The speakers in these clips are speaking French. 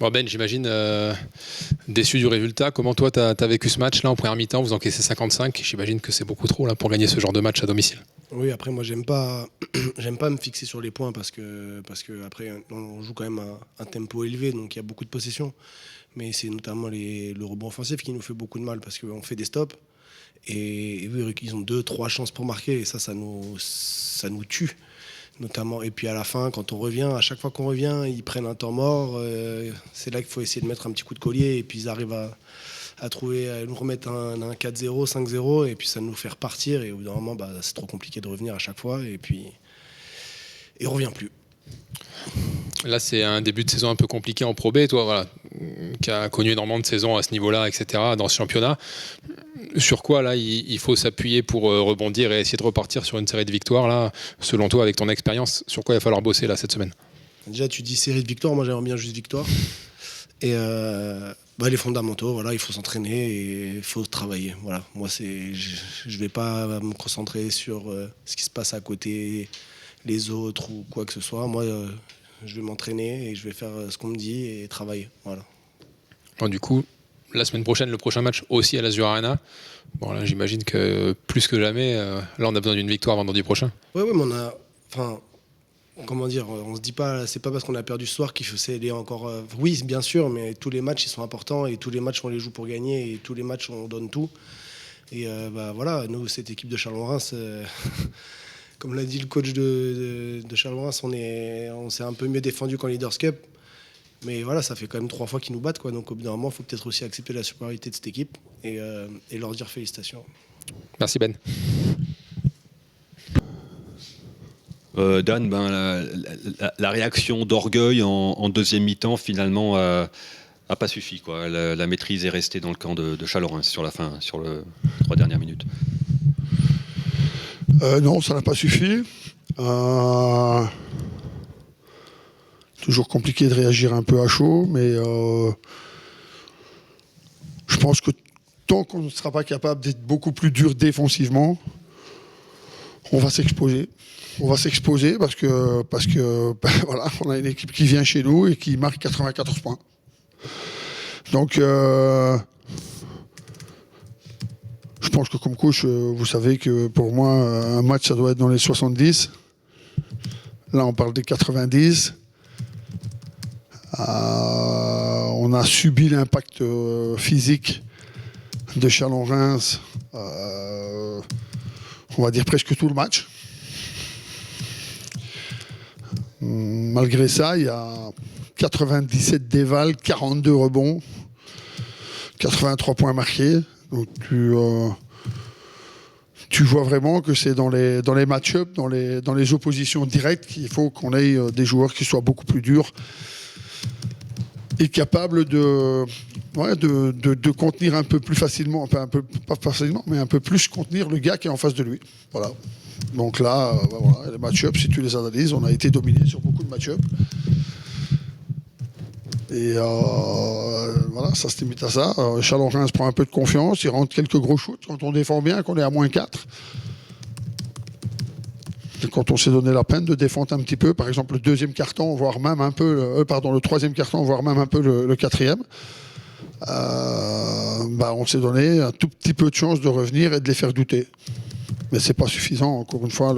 Bon Ben, j'imagine déçu du résultat. Comment toi, tu as vécu ce match là en première mi-temps? Vous encaissez 55. J'imagine que c'est beaucoup trop là pour gagner ce genre de match à domicile. Oui, après moi j'aime pas, j'aime pas me fixer sur les points parce que après on joue quand même un tempo élevé, donc il y a beaucoup de possession. Mais c'est notamment le rebond offensif qui nous fait beaucoup de mal parce qu'on fait des stops et eux, ils ont 2-3 chances pour marquer et ça nous tue. Notamment. Et puis à la fin, quand on revient, à chaque fois qu'on revient, ils prennent un temps mort. C'est là qu'il faut essayer de mettre un petit coup de collier et puis ils arrivent à trouver, à nous remettre un 4-0, 5-0 et puis ça nous fait repartir. Et au bout d'un moment, c'est trop compliqué de revenir à chaque fois et puis on revient plus. Là, c'est un début de saison un peu compliqué en Pro B, toi, voilà, qui a connu énormément de saisons à ce niveau-là, etc., dans ce championnat. Sur quoi, là, il faut s'appuyer pour rebondir et essayer de repartir sur une série de victoires, là, selon toi, avec ton expérience, sur quoi il va falloir bosser, là, cette semaine? Déjà, tu dis série de victoires, moi j'aimerais bien juste victoire. Et les fondamentaux, voilà, il faut s'entraîner et il faut travailler. Voilà. Moi, je vais pas me concentrer sur ce qui se passe à côté, les autres ou quoi que ce soit. Moi, je vais m'entraîner et je vais faire ce qu'on me dit et travailler. Voilà. Bon, du coup, la semaine prochaine, le prochain match aussi à l'Azur Arena. Bon, là, j'imagine que plus que jamais, là, on a besoin d'une victoire vendredi prochain. Oui, mais on a. Enfin, comment dire, on se dit pas, c'est pas parce qu'on a perdu ce soir qu'il faut s'aider encore. Oui, bien sûr, mais tous les matchs ils sont importants et tous les matchs on les joue pour gagner et tous les matchs on donne tout. Et voilà, nous cette équipe de Charleroi-Reims, comme l'a dit le coach de Charleroi-Reims, on s'est un peu mieux défendu qu'en Leaders Cup. Mais voilà, ça fait quand même 3 fois qu'ils nous battent, quoi. Donc au bout d'un moment, il faut peut-être aussi accepter la supériorité de cette équipe et leur dire félicitations. Merci Ben. Dan, la réaction d'orgueil en deuxième mi-temps, finalement, a pas suffi, quoi. La maîtrise est restée dans le camp de Charleroi sur la fin, sur les 3 dernières minutes. Non, ça n'a pas suffi. Toujours compliqué de réagir un peu à chaud, mais je pense que tant qu'on ne sera pas capable d'être beaucoup plus dur défensivement, on va s'exposer. On va s'exposer parce que voilà, on a une équipe qui vient chez nous et qui marque 94 points. Donc, je pense que comme coach, vous savez que pour moi, un match, ça doit être dans les 70. Là, on parle des 90. On a subi l'impact physique de Chalon-Reims, on va dire presque tout le match. Malgré ça, il y a 97 dévals, 42 rebonds, 83 points marqués. Donc tu vois vraiment que c'est dans les match-ups, dans les oppositions directes qu'il faut qu'on ait des joueurs qui soient beaucoup plus durs et capables de contenir un peu plus facilement, enfin pas facilement, mais un peu plus contenir le gars qui est en face de lui. Voilà. Donc là, voilà, les match-ups, si tu les analyses, on a été dominé sur beaucoup de match-ups. Et voilà, ça se limite à ça. Chalon-Reims prend un peu de confiance, il rentre quelques gros shoots quand on défend bien, qu'on est à -4. Et quand on s'est donné la peine de défendre un petit peu, par exemple le deuxième carton, voire même un peu, le troisième carton, voire même un peu le quatrième, on s'est donné un tout petit peu de chance de revenir et de les faire douter. Mais c'est pas suffisant, encore une fois,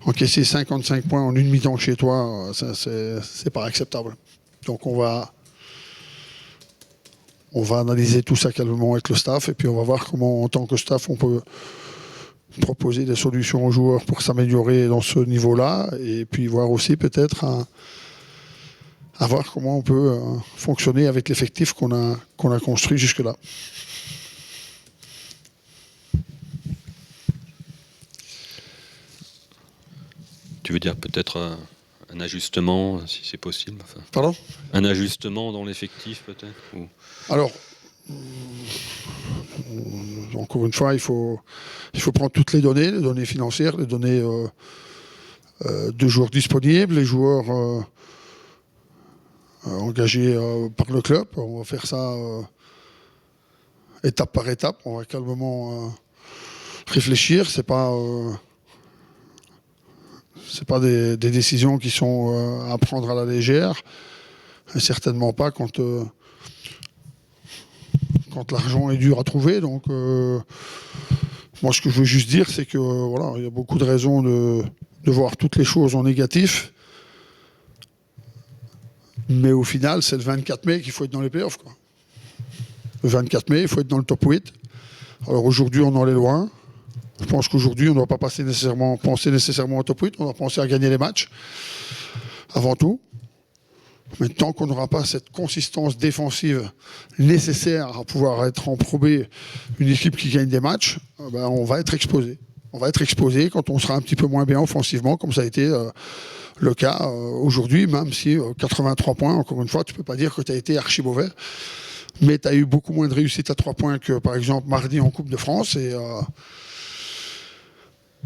encaisser 55 points en une mi-temps chez toi, c'est pas acceptable. Donc on va analyser tout ça calmement avec le staff et puis on va voir comment, en tant que staff, on peut proposer des solutions aux joueurs pour s'améliorer dans ce niveau-là et puis voir aussi peut-être à voir comment on peut fonctionner avec l'effectif qu'on a construit jusque-là. Tu veux dire peut-être un ajustement, si c'est possible, enfin, Pardon ? un ajustement dans l'effectif peut-être ou... Alors, encore une fois, il faut prendre toutes les données financières, les données de joueurs disponibles, les joueurs engagés par le club. On va faire ça étape par étape. On va calmement réfléchir. C'est pas des décisions qui sont à prendre à la légère. Et certainement pas quand l'argent est dur à trouver. Donc, moi, ce que je veux juste dire, c'est que voilà, il y a beaucoup de raisons de voir toutes les choses en négatif. Mais au final, c'est le 24 mai qu'il faut être dans les playoffs, quoi. Le 24 mai, il faut être dans le top 8. Alors aujourd'hui, on en est loin. Je pense qu'aujourd'hui, on ne doit pas penser nécessairement au top 8. On doit penser à gagner les matchs, avant tout. Mais tant qu'on n'aura pas cette consistance défensive nécessaire à pouvoir être en Pro B, une équipe qui gagne des matchs, ben on va être exposé. On va être exposé quand on sera un petit peu moins bien offensivement, comme ça a été le cas aujourd'hui, même si 83 points, encore une fois, tu ne peux pas dire que tu as été archi mauvais. Mais tu as eu beaucoup moins de réussite à 3 points que, par exemple, mardi en Coupe de France.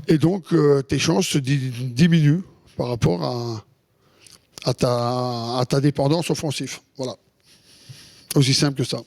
Et donc, tes chances se diminuent par rapport à ta dépendance offensive. Voilà. Aussi simple que ça.